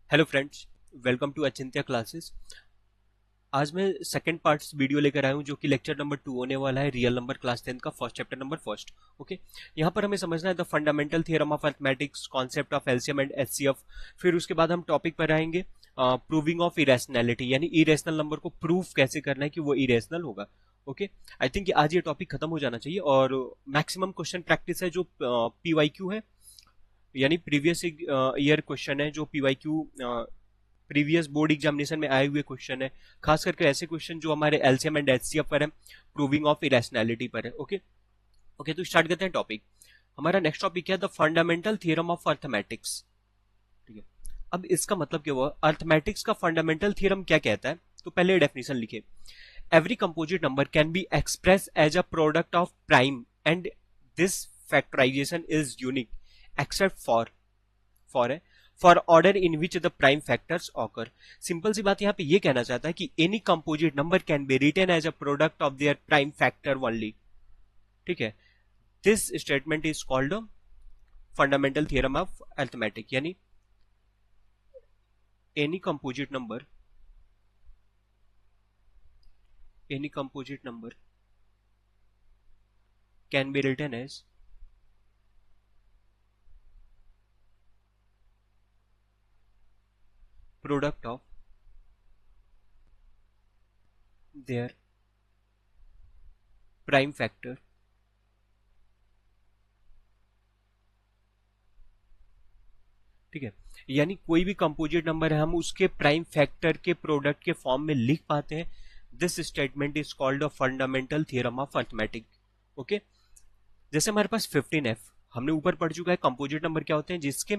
Hello friends, welcome to Achintya classes. आज मैं second parts video लेकर आया हूं जो कि लेक्चर नंबर 2 होने वाला है। रियल नंबर क्लास 10 का first chapter number first. Okay, यहाँ पर हमें समझना है the fundamental theorem of mathematics, concept of LCM and HCF. फिर उसके बाद हम टॉपिक पर आएंगे प्रूविंग ऑफ इरेशनैलिटी, यानी इरेशनल नंबर को प्रूव कैसे करना है कि वो इरेशनल होगा। ओके, आई थिंक आज ये टॉपिक खत्म हो जाना चाहिए और मैक्सिमम क्वेश्चन प्रैक्टिस है जो पीवाईक्यू है, यानी प्रीवियस ईयर क्वेश्चन है जो पीवाईक्यू प्रीवियस बोर्ड एग्जामिनेशन में आए हुए क्वेश्चन है, खास करके ऐसे क्वेश्चन जो हमारे एलसीएम एंड एचसीएफ पर है, प्रूविंग ऑफ इरेशनैलिटी पर है। ओके ओके, तो स्टार्ट करते हैं टॉपिक। हमारा नेक्स्ट टॉपिक है the fundamental theorem of arithmetics. ठीक है, अब इसका मतलब क्या हुआ, अर्थमेटिक्स का फंडामेंटल थ्योरम क्या कहता है? तो पहले डेफिनेशन लिखे, every composite number can be express as a product of prime and this factorization is unique except for order in which the prime factors occur. Simple सी बात यहाँ पे ये कहना चाहता है कि any composite number can be written as a product of their prime factor only. ठीक है, this statement is called fundamental theorem of arithmetic, यानी any composite number can be written as product of their prime factor. ठीक है, यानी कोई भी composite number है हम उसके प्राइम फैक्टर के प्रोडक्ट के फॉर्म में लिख पाते हैं। This statement is called a fundamental theorem of arithmetic. Okay, जैसे हमारे पास 15f हमने ऊपर पढ़ चुका है, कंपोजिट नंबर क्या होते हैं जिसके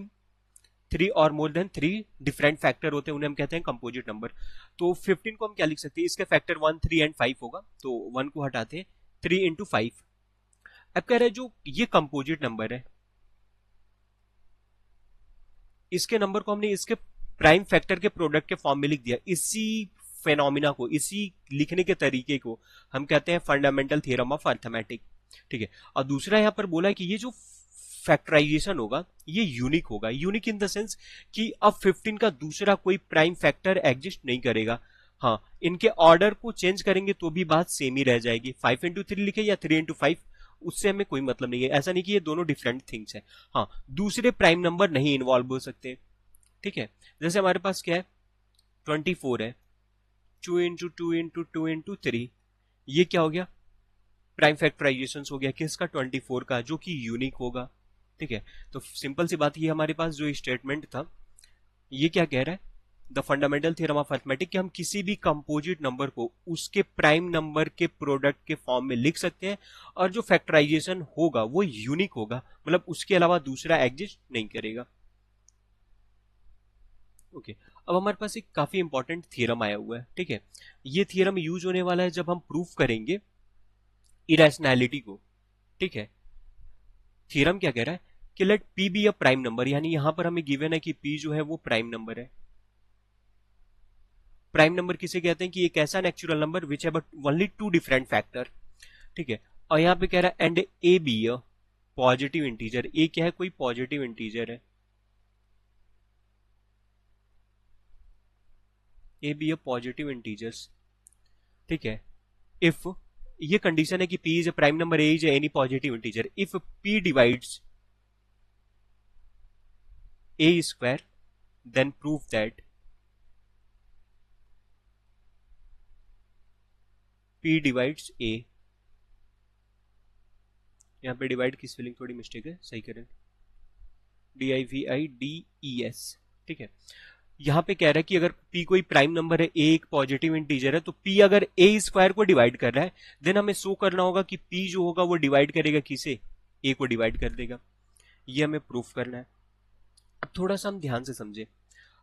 3 और मोर देन 3 डिफरेंट फैक्टर होते हैं, उन्हें हम कहते हैं कंपोजिट नंबर। तो 15 को हम क्या लिख सकते हैं, इसके फैक्टर 1, 3 एंड 5 होगा, तो 1 को हटाते हैं, 3 इंटू 5। अब कह रहे हैं जो ये कंपोजिट नंबर है इसके नंबर को हमने इसके प्राइम फैक्टर के प्रोडक्ट के फॉर्म में लिख दिया। इसी फेनोमिना को, इसी लिखने के तरीके को हम कहते हैं फंडामेंटल थ्योरम ऑफ अरिथमेटिक। ठीक है, और दूसरा यहां पर बोला है कि ये जो फैक्टराइजेशन होगा ये यूनिक होगा। यूनिक इन द सेंस कि अब 15 का दूसरा कोई प्राइम फैक्टर एग्जिस्ट नहीं करेगा। हाँ, इनके ऑर्डर को चेंज करेंगे तो भी बात सेम ही रह जाएगी। 5 इंटू 3 लिखे या 3 इंटू 5, उससे हमें कोई मतलब नहीं है। ऐसा नहीं कि ये दोनों डिफरेंट थिंग्स है। हाँ, दूसरे प्राइम नंबर नहीं इन्वॉल्व हो सकते। ठीक है, जैसे हमारे पास क्या है, 24 है, 2 इंटू 2 इंटू 2 इंटू 3, ये क्या हो गया, प्राइम फैक्टराइजेशन हो गया किसका, 24 का, जो कि यूनिक होगा। ठीक है, तो सिंपल सी बात, ये हमारे पास जो स्टेटमेंट था ये क्या कह रहा है, the fundamental theorem of arithmetic, कि हम किसी भी कंपोजिट नंबर को उसके प्राइम नंबर के प्रोडक्ट के फॉर्म में लिख सकते हैं और जो फैक्टराइजेशन होगा वो यूनिक होगा, मतलब उसके अलावा दूसरा एग्जिस्ट नहीं करेगा। ओके, अब हमारे पास एक काफी इंपॉर्टेंट थ्योरम आया हुआ है। ठीक है, ये थ्योरम यूज होने वाला है जब हम प्रूफ करेंगे इरेशनैलिटी को। ठीक है, थ्योरम क्या कह रहा है कि let P be a prime number, यानी यहां पर हमें गिवन है कि पी जो है वो प्राइम नंबर है। प्राइम नंबर किसे कहते हैं कि एक ऐसा नेचुरल नंबर विच है बट ओनली 2 डिफरेंट फैक्टर। ठीक है, और यहां पे कह रहा है and a b a positive integer. A क्या है, कोई पॉजिटिव इंटीजर है, a b a positive integers. ठीक है, इफ, ये कंडीशन है कि p is a prime number, a is any positive integer, if p divides a square then prove that p divides a। यहां पे डिवाइड की spelling थोड़ी मिस्टेक है, सही करें, DIVIDES। ठीक है, यहां पे कह रहा है कि अगर p कोई प्राइम नंबर है, a एक पॉजिटिव इंटीजर है, तो p अगर a स्क्वायर को डिवाइड कर रहा है देन हमें शो करना होगा कि p जो होगा वो डिवाइड करेगा किसे, a को डिवाइड कर देगा। ये हमें प्रूफ करना है। अब थोड़ा सा हम ध्यान से समझे,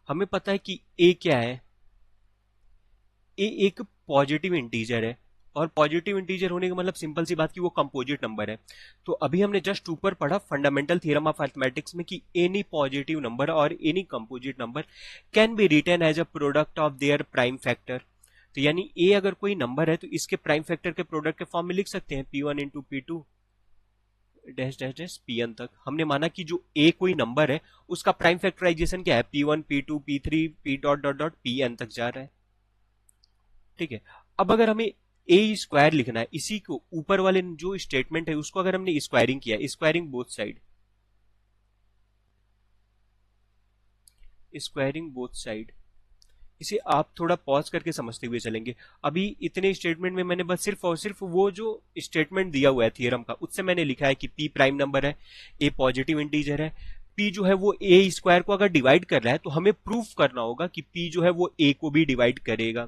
हमें पता है कि a क्या है, a एक पॉजिटिव इंटीजर है, और पॉजिटिव इंटीजर होने का मतलब सिंपल सी बात कि वो कंपोजिट नंबर है। तो अभी हमने जस्ट ऊपर पढ़ा फंडामेंटल थ्योरम ऑफ अरिथमेटिक्स में कि एनी पॉजिटिव नंबर और any composite number can be written as a product of their prime factor. तो यानी ए अगर कोई नंबर है तो इसके प्राइम फैक्टर के प्रोडक्ट के फॉर्म में लिख सकते हैं, P1 into P2 dash dash dash P N तक। हमने माना कि जो ए कोई नंबर है उसका प्राइम फैक्टराइजेशन क्या है, P one P two P three P dot dot dot P N तक जा रहा है। ठीक है, अब अगर हमें ए स्क्वायर लिखना है, इसी को ऊपर वाले जो स्टेटमेंट है उसको अगर हमने स्क्वायरिंग किया, squaring both side, squaring both side, इसे आप थोड़ा पॉज करके समझते हुए चलेंगे। अभी इतने स्टेटमेंट में मैंने बस सिर्फ और सिर्फ वो जो स्टेटमेंट दिया हुआ है थियरम का, उससे मैंने लिखा है कि पी प्राइम नंबर है, ए पॉजिटिव इंटीजर है, पी जो है वो ए स्क्वायर को अगर डिवाइड कर रहा है तो हमें प्रूफ करना होगा कि पी जो है वो ए को भी डिवाइड करेगा।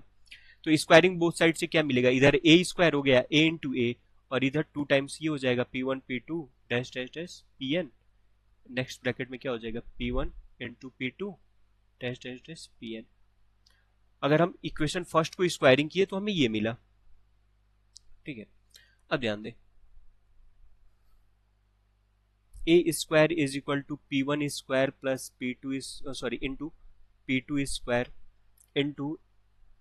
तो स्क्वायरिंग बोथ साइड से क्या मिलेगा, इधर ए स्क्वायर हो गया ए इंटू ए, और इधर टू टाइम्स ये हो जाएगा P one P two dash dash dash P N, next bracket में क्या हो जाएगा P one into P two dash dash dash P N. अगर हम इक्वेशन फर्स्ट को स्क्वायरिंग किए तो हमें ये मिला। ठीक है, अब ध्यान दें, a square is equal to p one square plus p two into P two square into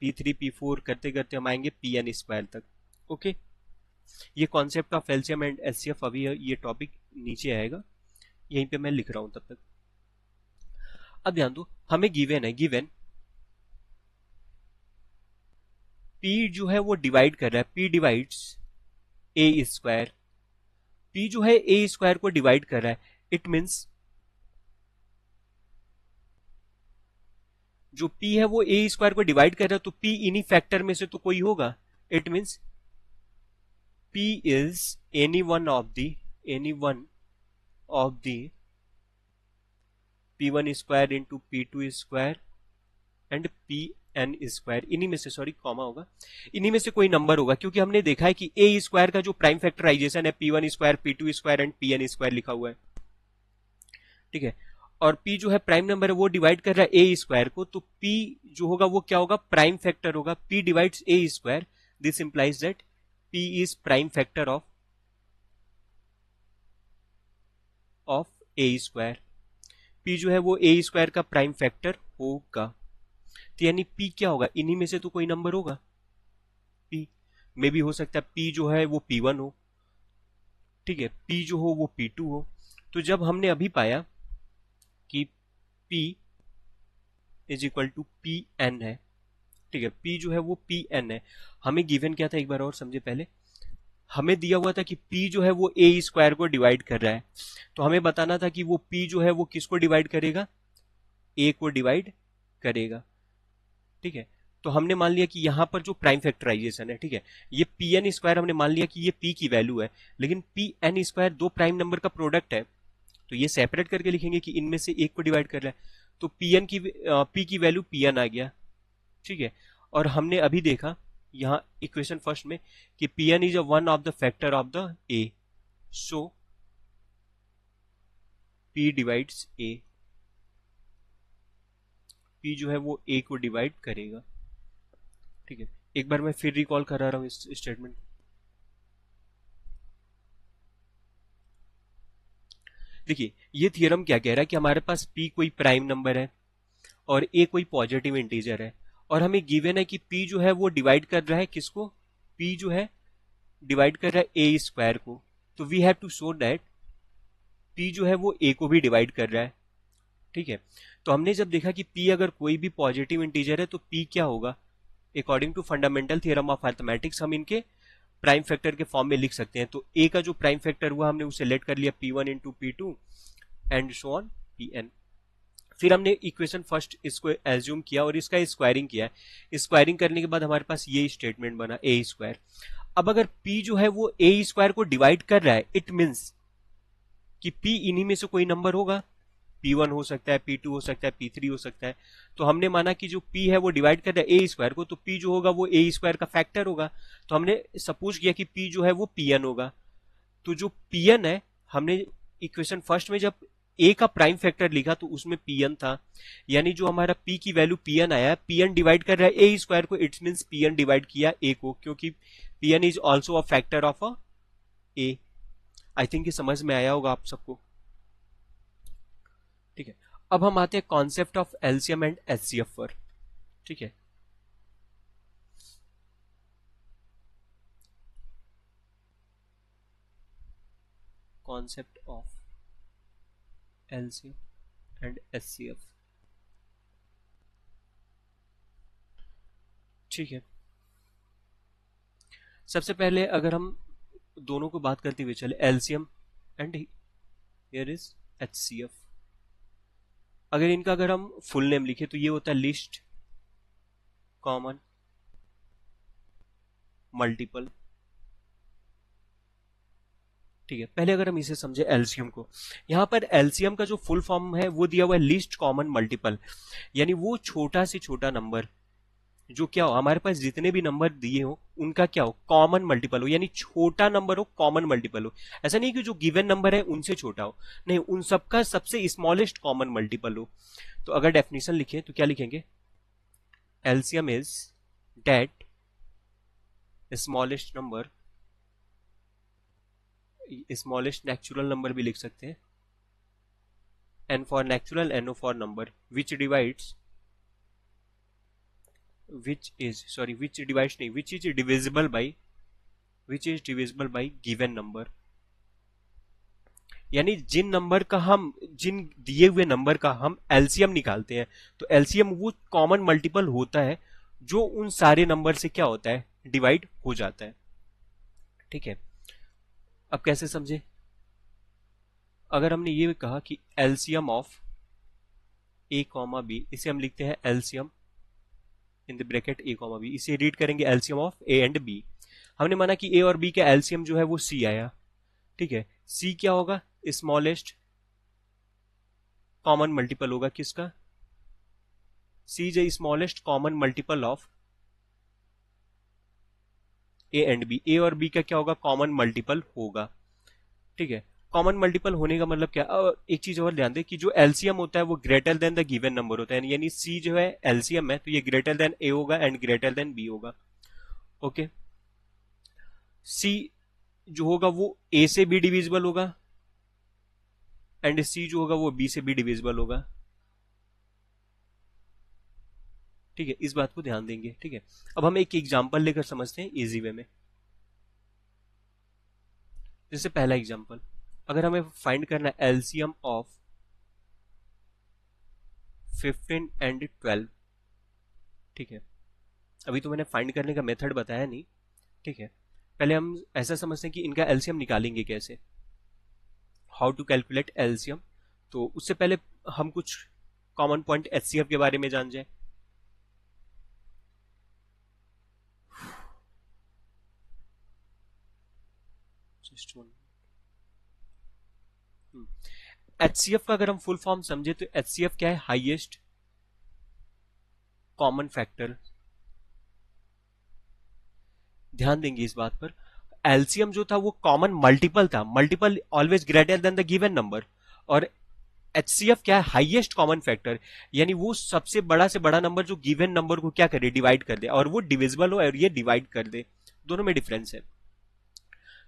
p three p four करते करते हम आएंगे पी एन स्क्वायर तक। ओके, ये concept of LCM and HCF, अभी ये टॉपिक नीचे आएगा, यहीं पे मैं लिख रहा हूं तब तक। अब ध्यान दो, हमें गिवन है, गिवन P जो है वो डिवाइड कर रहा है, P divides a square, P जो है ए स्क्वायर को डिवाइड कर रहा है, इट मीन्स जो P है वो ए स्क्वायर को डिवाइड कर रहा है, तो P इन्हीं फैक्टर में से तो कोई होगा, it means P is any one of the P one square into P two square and P N square, इन्हीं में से, सॉरी कॉमा होगा, इन्हीं में से कोई नंबर होगा, क्योंकि हमने देखा है कि ए स्क्वायर का जो प्राइम फैक्टराइजेशन है P one square P two square and P N square लिखा हुआ है। ठीक है, और पी जो है प्राइम नंबर है वो डिवाइड कर रहा है ए स्क्वायर को, तो पी जो होगा वो क्या होगा, प्राइम फैक्टर होगा, P divides a square, this implies that P is prime factor of A square. P जो है वो ए स्क्वायर का प्राइम फैक्टर होगा, तो यानी P क्या होगा, इन्हीं में से तो कोई नंबर होगा, P में भी हो सकता है P जो है वो P1 हो, ठीक है, P जो हो वो P2 हो। तो जब हमने अभी पाया कि P is equal to P N है, ठीक है, P जो है वो पी एन है, हमें गिवन क्या था एक बार और समझे, पहले हमें दिया हुआ था कि P जो है वो ए स्क्वायर को डिवाइड कर रहा है, तो हमें बताना था कि वो P जो है वो किसको डिवाइड करेगा, ए को डिवाइड करेगा। ठीक है, तो हमने मान लिया कि यहां पर जो प्राइम फैक्टराइजेशन है, ठीक है, ये पी एन स्क्वायर हमने मान लिया कि ये पी की वैल्यू है, लेकिन पी एन स्क्वायर दो प्राइम नंबर का प्रोडक्ट है, तो ये सेपरेट करके लिखेंगे कि इनमें से एक को डिवाइड कर रहा है, तो पी की वैल्यू पी एन आ गया। ठीक है, और हमने अभी देखा यहाँ इक्वेशन फर्स्ट में कि P N is one of the factor of the A, so P divides A, P जो है वो ए को डिवाइड करेगा। ठीक है, एक बार मैं फिर रिकॉल करा रहा हूं इस स्टेटमेंट। देखिए ये थियरम क्या कह रहा है कि हमारे पास p कोई प्राइम नंबर है और a कोई पॉजिटिव इंटीजर है, और हमें गिवन है कि p जो है वो डिवाइड कर रहा है किसको, p जो है डिवाइड कर रहा है a स्क्वायर को, तो we have to show that p जो है वो a को भी डिवाइड कर रहा है। ठीक है, तो हमने जब देखा कि p अगर कोई भी पॉजिटिव इंटीजर है तो p क्या होगा, according to fundamental theorem of mathematics हम इनके प्राइम फैक्टर के फॉर्म में लिख सकते हैं। तो a का जो प्राइम फैक्टर हुआ हमने उसे लेट कर लिया p1 into P two and so on pn। फिर हमने इक्वेशन फर्स्ट इसको एज्यूम किया और इसका स्क्वायरिंग किया, स्क्वायरिंग करने के बाद हमारे पास ये स्टेटमेंट बना ए स्क्वायर। अब अगर p जो है वो ए स्क्वायर को डिवाइड कर रहा है, इट मीन्स कि p इन्हीं में से कोई नंबर होगा, P1 हो सकता है, P2 हो सकता है, P3 हो सकता है। तो हमने माना कि जो P है वो डिवाइड कर रहा है ए स्क्वायर को, तो P जो होगा वो ए स्क्वायर का फैक्टर होगा, तो हमने सपोज किया कि P जो है वो Pn होगा। तो जो Pn है, हमने इक्वेशन फर्स्ट में जब a का प्राइम फैक्टर लिखा तो उसमें Pn था, यानी जो हमारा P की वैल्यू Pn आया है, Pn डिवाइड कर रहा है ए स्क्वायर को, इट्स मीन्स Pn डिवाइड किया a को, क्योंकि Pn is also a factor of a a। I think ये समझ में आया होगा आप सबको। ठीक है, अब हम आते हैं concept of LCM and HCF पर। ठीक है, concept of LCM and HCF. ठीक है, सबसे पहले अगर हम दोनों को बात करते हुए चले, LCM and here is HCF. अगर इनका अगर हम फुल नेम लिखे तो ये होता है लिस्ट कॉमन मल्टीपल। ठीक है, पहले अगर हम इसे समझे एलसीएम को, यहां पर एलसीएम का जो फुल फॉर्म है वो दिया हुआ है लिस्ट कॉमन मल्टीपल, यानी वो छोटा से छोटा नंबर जो क्या हो, हमारे पास जितने भी नंबर दिए हो उनका क्या हो, कॉमन मल्टीपल हो, यानी छोटा नंबर हो कॉमन मल्टीपल हो। ऐसा नहीं कि जो गिवन नंबर है उनसे छोटा हो, नहीं, उन सबका सबसे स्मॉलेस्ट कॉमन मल्टीपल हो। तो अगर डेफिनेशन लिखे तो क्या लिखेंगे, LCM is that smallest number, smallest natural number भी लिख सकते हैं, N for natural, NO for number, which divides, which is नहीं, which is divisible by given number। यानी जिन दिए हुए नंबर का हम एलसीएम निकालते हैं, तो एलसीएम वो कॉमन मल्टीपल होता है जो उन सारे नंबर से क्या होता है, डिवाइड हो जाता है। ठीक है, अब कैसे समझे, अगर हमने ये कहा कि LCM of A comma B, इसे हम लिखते हैं LCM in the bracket A comma B, इसे रीड करेंगे LCM of A and B. हमने माना कि ए और बी का एलसीएम जो है वो सी आया। ठीक है, सी क्या होगा, स्मॉलेस्ट कॉमन मल्टीपल होगा किसका, c is smallest common multiple of A and B. A और बी का क्या होगा, कॉमन मल्टीपल होगा। ठीक है, कॉमन मल्टीपल होने का मतलब क्या, एक चीज और ध्यान दे कि जो एलसीएम होता है वो greater than the given number होता है, यानी सी जो है एलसीएम है तो ये ग्रेटर देन ए होगा एंड ग्रेटर देन बी होगा। ओके, सी जो होगा वो ए से बी डिविजिबल होगा एंड सी जो होगा वो बी से बी डिविजिबल होगा। ठीक है, इस बात को ध्यान देंगे। ठीक है, अब हम एक एग्जांपल लेकर समझते हैं इजी वे में। जैसे पहला एग्जांपल, अगर हमें फाइंड करना है एलसीएम ऑफ 15 एंड 12। ठीक है, अभी तो मैंने फाइंड करने का मेथड बताया नहीं। ठीक है, पहले हम ऐसा समझते हैं कि इनका एलसीएम निकालेंगे कैसे, हाउ टू कैलकुलेट एलसीएम। तो उससे पहले हम कुछ कॉमन पॉइंट एचसीएफ के बारे में जान जाए। एचसीएफ का अगर हम फुल फॉर्म समझे तो एचसीएफ क्या है, हाईएस्ट कॉमन फैक्टर। ध्यान देंगे इस बात पर, एलसीएम जो था वो कॉमन मल्टीपल था, multiple always greater than the given number, और एचसीएफ क्या है, हाईएस्ट कॉमन फैक्टर, यानी वो सबसे बड़ा से बड़ा नंबर जो गिवन नंबर को क्या करे, डिवाइड कर दे, और वो डिविजिबल हो और ये डिवाइड कर दे, दोनों में डिफरेंस है।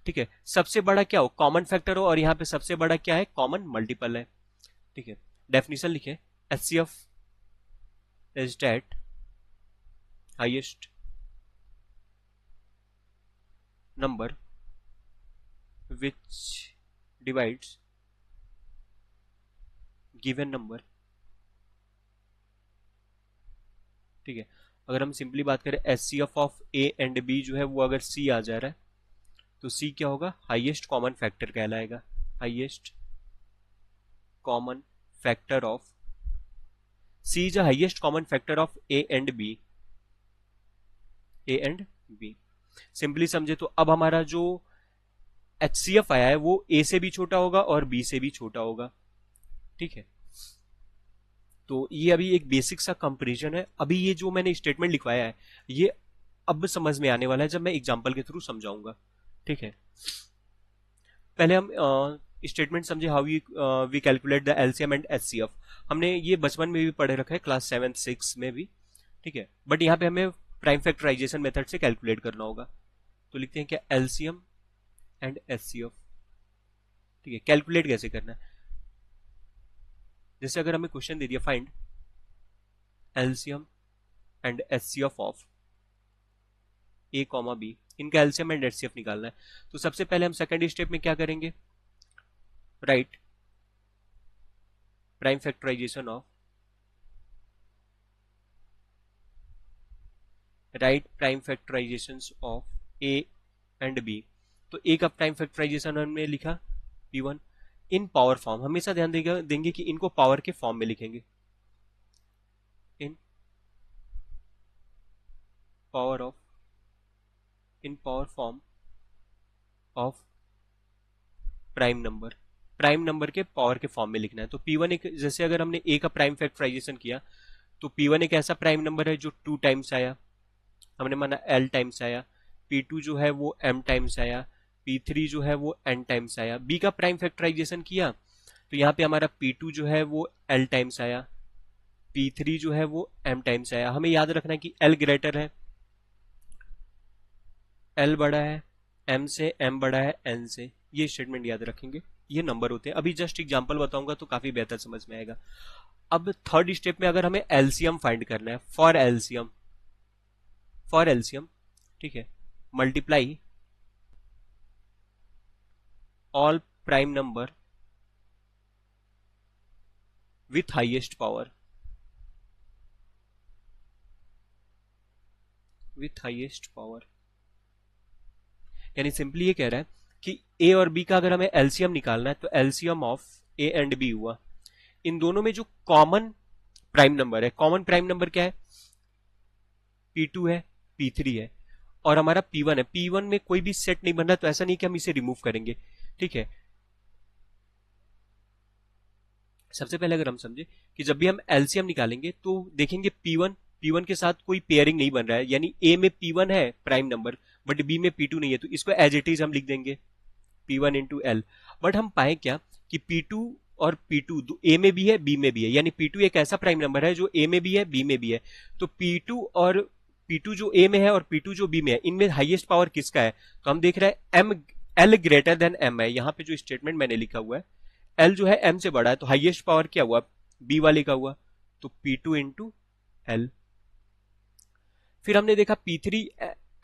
ठीक है, सबसे बड़ा क्या हो, कॉमन फैक्टर हो, और यहां पे सबसे बड़ा क्या है, कॉमन मल्टीपल है। ठीक है, डेफिनेशन लिखे, HCF is that highest number which divides given number। ठीक है, अगर हम सिंपली बात करें HCF of A and B जो है वो अगर सी आ जा रहा है तो सी क्या होगा, हाईएस्ट कॉमन फैक्टर कहलाएगा, highest common factor of, C is highest common factor of A and B, A and B. Simply समझे तो अब हमारा जो एचसीएफ आया है वो ए से भी छोटा होगा और बी से भी छोटा होगा। ठीक है, तो ये अभी एक बेसिक सा कंपैरिजन है। अभी ये जो मैंने स्टेटमेंट लिखवाया है ये अब समझ में आने वाला है जब मैं एग्जांपल के थ्रू समझाऊंगा। ठीक है, पहले हम स्टेटमेंट समझे, how we calculate the LCM and HCF. हमने ये बचपन में भी पढ़े रखा है, क्लास 7 6 में भी। ठीक है, बट यहाँ पे हमें प्राइम फैक्टराइजेशन मेथड से कैलकुलेट करना होगा। तो लिखते हैं क्या, एलसीएम एंड एचसीएफ। ठीक है, कैलकुलेट कैसे करना है, जैसे अगर हमें क्वेश्चन दे दिया, find LCM and HCF of A comma B, इनका एलसीएम एंड एचसीएफ निकालना है। तो सबसे पहले हम सेकंड स्टेप में क्या करेंगे, write prime factorisation of write prime factorisation of A and B. तो ए का प्राइम फैक्टराइजेशन हमने लिखा P1 इन पावर फॉर्म। हमेशा ध्यान देंगे कि इनको पावर के फॉर्म में लिखेंगे, in power form of prime number के पावर के फॉर्म में लिखना है। तो P1 एक, जैसे अगर हमने A का प्राइम फैक्टराइजेशन किया तो P1 एक ऐसा प्राइम नंबर है जो 2 टाइम्स आया, हमने माना L टाइम्स आया। P2 जो है वो M टाइम्स आया। P3 जो है वो N टाइम्स आया। B का प्राइम फैक्टराइजेशन किया तो यहाँ पे हमारा P2 जो है वो L टाइम्स आया, P3 जो है वो M टाइम्स आया। हमें याद रखना है कि L ग्रेटर है, L बड़ा है M से, M बड़ा है N से। ये स्टेटमेंट याद रखेंगे, ये नंबर होते हैं। अभी जस्ट एग्जांपल बताऊंगा तो काफी बेहतर समझ में आएगा। अब थर्ड स्टेप में अगर हमें एलसीएम फाइंड करना है, फॉर एलसीएम ठीक है, multiply all prime number with highest power, यानी सिंपली ये कह रहा है कि ए और बी का अगर हमें एलसीएम निकालना है तो LCM of A and B हुआ। इन दोनों में जो कॉमन प्राइम नंबर है, कॉमन प्राइम नंबर क्या है? P2 है, P3 है और हमारा P1 है। P1 में कोई भी सेट नहीं बन रहा, तो ऐसा नहीं कि हम इसे रिमूव करेंगे, ठीक है। सबसे पहले अगर हम समझे कि जब भी हम एलसीएम निकालेंगे तो देखेंगे P1 के साथ कोई पेयरिंग नहीं बन रहा है, यानी A में P1 है प्राइम नंबर बट B में P2 नहीं है, तो इसको एज इट इज हम लिख देंगे P1 इंटू एल। बट हम पाए क्या कि P2 और P2 A में भी है B में भी है, यानी P2 एक ऐसा प्राइम नंबर है जो A में भी है B में भी है। तो P2 जो A में है और P2 जो B में है, इनमें हाईएस्ट पावर किसका है? तो हम देख रहे हैं L ग्रेटर देन M है। यहां पे जो स्टेटमेंट मैंने लिखा हुआ है, L जो है M से बड़ा है, तो हाईएस्ट पावर क्या हुआ? B वाले का हुआ, तो P2 इंटू एल। फिर हमने देखा P3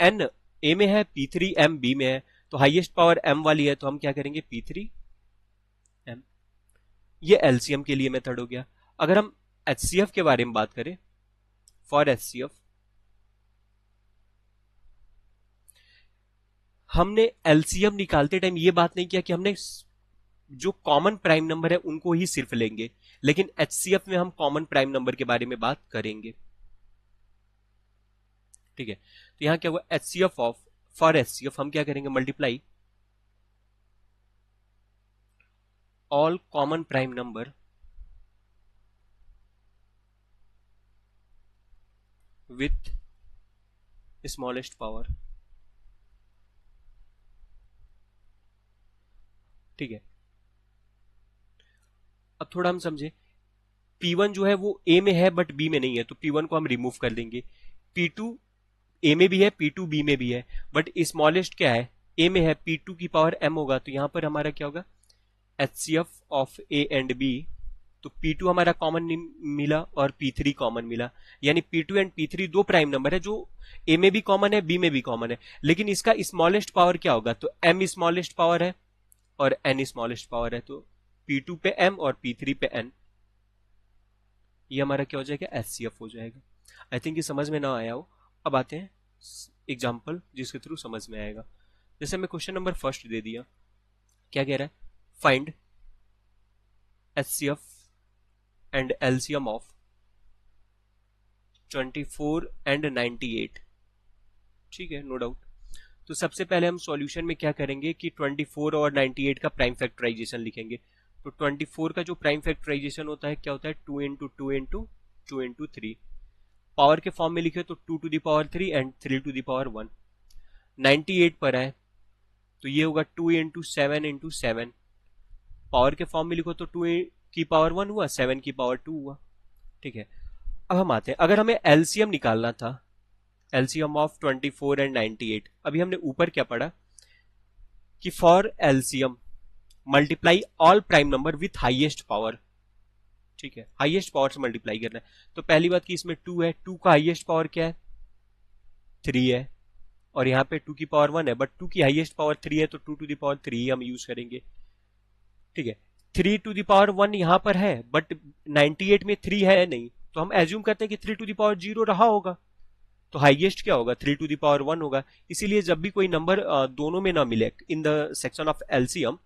N A में है, P3 M B में है, तो हाईएस्ट पावर M वाली है, तो हम क्या करेंगे? P3 M। ये एलसीएम के लिए मेथड हो गया। अगर हम एचसीएफ के बारे में बात करें, फॉर एचसीएफ हमने एलसीएम निकालते टाइम ये बात नहीं किया कि हमने जो कॉमन प्राइम नंबर है उनको ही सिर्फ लेंगे, लेकिन एचसीएफ में हम कॉमन प्राइम नंबर के बारे में बात करेंगे, ठीक है। तो यहां क्या हुआ? एचसीएफ ऑफ, फॉर एचसीएफ हम क्या करेंगे? Multiply all common prime number with smallest power, ठीक है। अब थोड़ा हम समझे, P1 जो है वो A में है बट B में नहीं है, तो P1 को हम रिमूव कर देंगे। P2 A में भी है, P2 B में भी है, बट स्मॉलेस्ट क्या है? A में है, P2 की पावर M होगा, तो यहां पर हमारा क्या होगा? HCF of A and B। तो P2 हमारा कॉमन मिला और P3 कॉमन मिला, यानी P2 एंड P3 दो प्राइम नंबर है जो A में भी कॉमन है B में भी कॉमन है, लेकिन इसका स्मॉलेस्ट पावर क्या होगा? तो M स्मॉलेस्ट पावर है और N स्मॉलेस्ट पावर है, तो P2 पे M और P3 पे N। ये हमारा क्या हो जाएगा? HCF हो जाएगा। आई थिंक ये समझ में ना आया हो। अब आते हैं एग्जाम्पल जिसके थ्रू समझ में आएगा। जैसे मैं क्वेश्चन नंबर फर्स्ट दे दिया, क्या कह रहा है? Find HCF and LCM of 24 and 98, ठीक है, नो डाउट। तो सबसे पहले हम सॉल्यूशन में क्या करेंगे कि 24 और 98 का प्राइम फैक्टराइजेशन लिखेंगे। तो 24 का जो प्राइम फैक्टराइजेशन होता है क्या होता है? 2 इंटू 2 इंटू 2 इंटू 3। पावर के फॉर्म में लिखे तो 2 to the power 3 and 3 to the power 1। 98 पर है तो ये होगा 2 इंटू 7 इंटू 7। पावर के फॉर्म में लिखो तो 2 की पावर 1 हुआ, 7 की पावर 2 हुआ, ठीक है। अब हम आते हैं, अगर हमें एलसीएम निकालना था, एलसीएम ऑफ 24 एंड 98, अभी हमने ऊपर क्या पढ़ा कि for LCM multiply all prime number with highest power, ठीक है, हाईएस्ट पावर से मल्टीप्लाई करना है। तो पहली बात कि इसमें 2 है, 2 का हाईएस्ट पावर क्या है? 3 है, और यहां पे 2 की पावर 1 है, बट 2 की हाईएस्ट पावर 3 है, तो 2 टू द पावर 3 हम यूज करेंगे, ठीक है। 3^1 यहां पर है, बट 98 में 3 है नहीं, तो हम एज्यूम करते हैं कि 3^0 रहा होगा। तो हाईएस्ट क्या होगा? 3^1 होगा। इसीलिए जब भी कोई नंबर दोनों में ना मिले in the section of LCM,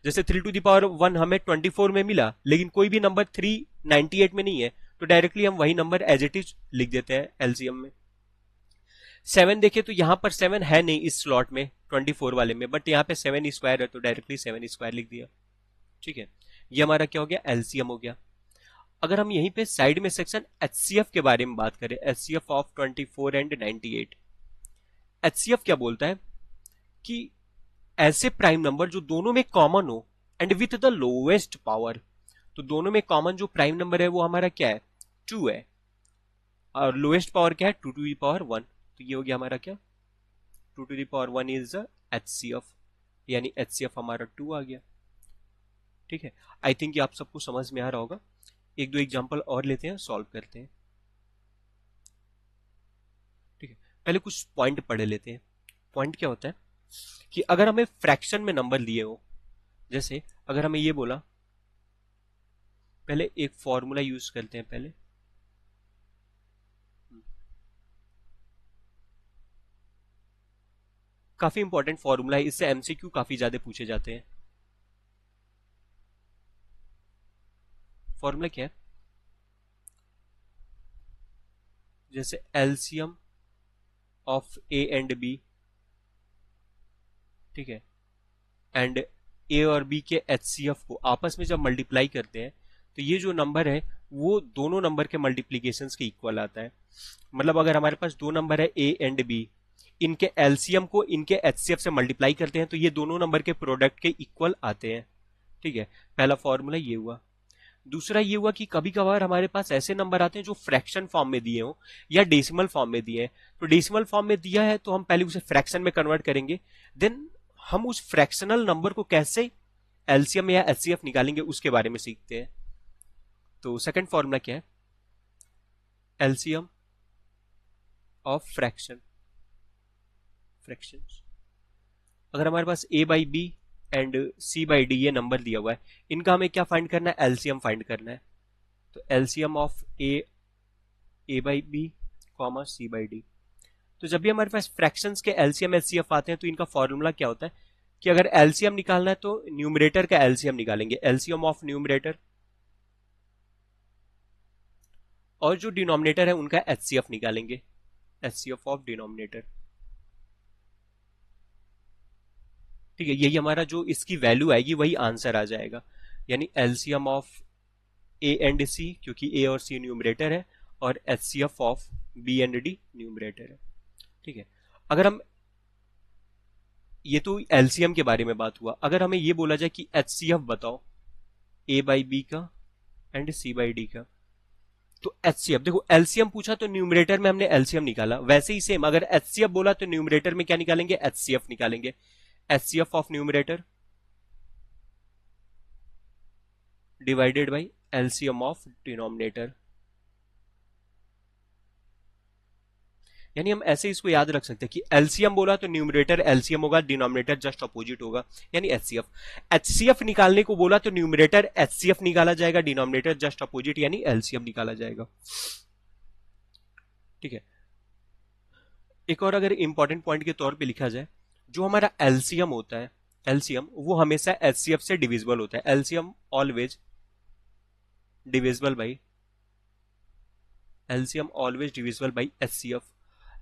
जैसे 3^1 हमें 24 में मिला, लेकिन कोई भी नंबर 398 में नहीं है, तो डायरेक्टली हम वही नंबर एज इट इज लिख देते हैं एलसीएम में। 7 देखे तो यहां पर 7 है नहीं इस स्लॉट में 24 वाले में, बट यहाँ पे 7 स्क्वायर है, तो डायरेक्टली 7 स्क्वायर लिख दिया। ठीक है, ये हमारा क्या हो गया? एलसीएम हो गया। अगर हम यहीं पे साइड में सेक्शन एचसीएफ के बारे में बात करें, एचसीएफ ऑफ 24 एंड 98, एचसीएफ क्या बोलता है कि ऐसे प्राइम नंबर जो दोनों में कॉमन हो and with the lowest power, तो दोनों में कॉमन जो प्राइम नंबर है वो हमारा क्या है? 2 है, और लोएस्ट पावर क्या है? 2^1। तो ये हो गया हमारा क्या? 2^1 इज एचसीएफ, यानी एचसीएफ हमारा 2 आ गया। ठीक है, आई थिंक ये आप सबको समझ में आ रहा होगा। एक दो एग्जांपल और लेते हैं, सॉल्व करते हैं। ठीक है, पहले कुछ पॉइंट पढ़ लेते हैं। पॉइंट क्या होता है कि अगर हमें फ्रैक्शन में नंबर लिए हो, जैसे अगर हमें ये बोला, पहले एक फॉर्मूला यूज करते हैं पहले। काफी इंपॉर्टेंट फॉर्मूला है, इससे एमसीक्यू काफी ज्यादा पूछे जाते हैं। फॉर्मूला क्या है? जैसे LCM of A and B, ठीक है, एंड ए और बी के एचसीएफ को आपस में जब मल्टीप्लाई करते हैं, तो ये जो नंबर है वो दोनों नंबर के मल्टीप्लीकेशन के इक्वल आता है। मतलब अगर हमारे पास दो नंबर है ए एंड बी, इनके एलसीएम को इनके एचसीएफ से मल्टीप्लाई करते हैं, तो ये दोनों नंबर के प्रोडक्ट के इक्वल आते हैं। ठीक है, पहला फॉर्मूला ये हुआ। दूसरा ये हुआ कि कभी कभार हमारे पास ऐसे नंबर आते हैं जो फ्रैक्शन फॉर्म में दिए हो या डेसिमल फॉर्म में दिए हैं। तो डेसिमल फॉर्म में दिया है तो हम पहले उसे फ्रैक्शन में कन्वर्ट करेंगे, देन हम उस फ्रैक्शनल नंबर को कैसे एलसीएम या एचसीएफ निकालेंगे उसके बारे में सीखते हैं। तो सेकंड फॉर्मूला क्या है? LCM of fractions. अगर हमारे पास a by b and c by d ये नंबर दिया हुआ है, इनका हमें क्या फाइंड करना है? एलसीएम फाइंड करना है। तो LCM of A by B comma C by D. तो जब भी हमारे पास फ्रैक्शंस के एलसीएम एचसीएफ आते हैं, तो इनका फॉर्मूला क्या होता है कि अगर एलसीएम निकालना है तो न्यूमरेटर का एलसीएम निकालेंगे, एलसीएम ऑफ न्यूमरेटर, और जो डिनोमिनेटर है उनका एचसीएफ निकालेंगे, एचसीएफ ऑफ डिनोमिनेटर। ठीक है, यही हमारा जो इसकी वैल्यू आएगी वही आंसर आ जाएगा, यानी LCM of A and C, क्योंकि ए और सी न्यूमरेटर है, और HCF of B and D numerator है। ठीक है, अगर हम, ये तो एलसीएम के बारे में बात हुआ। अगर हमें ये बोला जाए कि एचसीएफ बताओ ए बाई बी का एंड सी बाई डी का, तो एचसीएफ देखो, एलसीएम पूछा तो न्यूमरेटर में हमने एलसीएम निकाला, वैसे ही सेम अगर एचसीएफ बोला तो न्यूमरेटर में क्या निकालेंगे? एचसीएफ निकालेंगे। HCF of numerator divided by LCM of denominator. यानी हम ऐसे इसको याद रख सकते हैं कि एलसीएम बोला तो न्यूमरेटर एलसीएम होगा, डिनोमिनेटर जस्ट अपोजिट होगा, यानी एचसीएफ। एचसीएफ निकालने को बोला तो न्यूमरेटर एचसीएफ निकाला जाएगा, डिनोमिनेटर जस्ट अपोजिट यानी एलसीएम निकाला जाएगा। ठीक है, एक और अगर इंपॉर्टेंट पॉइंट के तौर पे लिखा जाए, जो हमारा एलसीएम होता है, एलसीएम वो हमेशा एचसीएफ से डिविजिबल होता है। LCM always divisible by, LCM always divisible by HCF.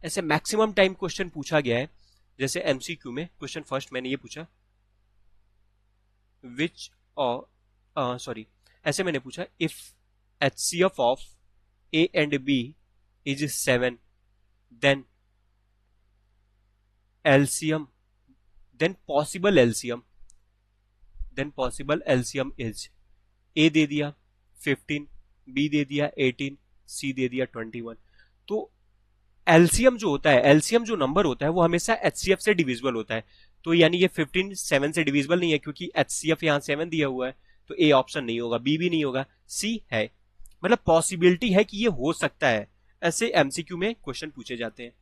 ऐसे मैक्सिमम टाइम क्वेश्चन पूछा गया है, जैसे एमसीक्यू में क्वेश्चन फर्स्ट मैंने ये पूछा, विच सॉरी, ऐसे मैंने पूछा, if HCF of A and b is 7, then LCM, then possible LCM is, a दे दिया 15, बी दे दिया 18, सी दे दिया 21। तो एलसीएम जो होता है, एलसीएम जो नंबर होता है वो हमेशा एचसीएफ से डिविजिबल होता है। तो यानी ये 15 7 से डिविजिबल नहीं है, क्योंकि एचसीएफ यहां 7 दिया हुआ है, तो ए ऑप्शन नहीं होगा, बी भी नहीं होगा, सी है। मतलब पॉसिबिलिटी है कि ये हो सकता है। ऐसे एमसीक्यू में क्वेश्चन पूछे जाते हैं।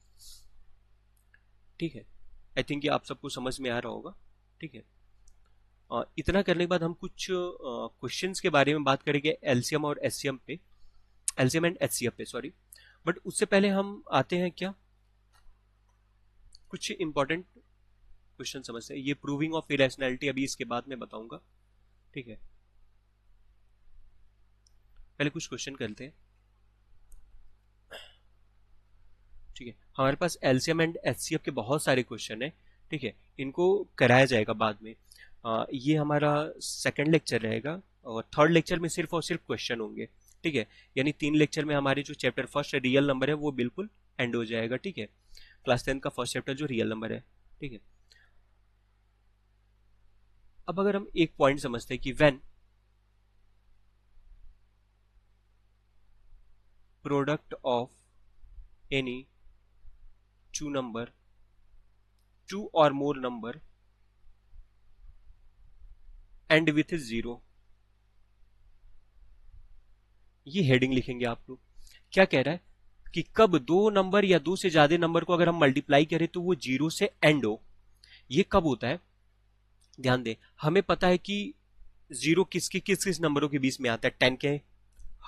ठीक है, आई थिंक ये आप सबको समझ में आ रहा होगा। ठीक है, इतना करने के बाद हम कुछ क्वेश्चंस के बारे में बात करेंगे एलसीएम और एचसीएम पे, एलसीएम एंड एचसीएफ पे, सॉरी। बट उससे पहले हम आते हैं क्या, कुछ इंपॉर्टेंट क्वेश्चन समझते हैं। ये प्रूविंग ऑफ इरेशनैलिटी अभी इसके बाद में बताऊंगा, ठीक है। पहले कुछ क्वेश्चन करते हैं, ठीक है। हमारे पास एलसीएम एंड एचसीएफ के बहुत सारे क्वेश्चन है, ठीक है। इनको कराया जाएगा बाद में। ये हमारा सेकंड लेक्चर रहेगा और थर्ड लेक्चर में सिर्फ और सिर्फ क्वेश्चन होंगे, ठीक है। यानी 3 लेक्चर में हमारे जो चैप्टर फर्स्ट रियल नंबर है वो बिल्कुल एंड हो जाएगा, ठीक है। क्लास 10 का फर्स्ट चैप्टर जो रियल नंबर है, ठीक है। अब अगर हम एक पॉइंट समझते हैं कि when product of any two number, two और मोर नंबर एंड विथ 0, ये हेडिंग लिखेंगे आप लोग। क्या कह रहा है कि कब दो नंबर या दो से ज्यादा नंबर को अगर हम मल्टीप्लाई करें तो वो 0 से एंड हो। ये कब होता है, ध्यान दें। हमें पता है कि 0 किस किस नंबरों के बीच में आता है, 10 के,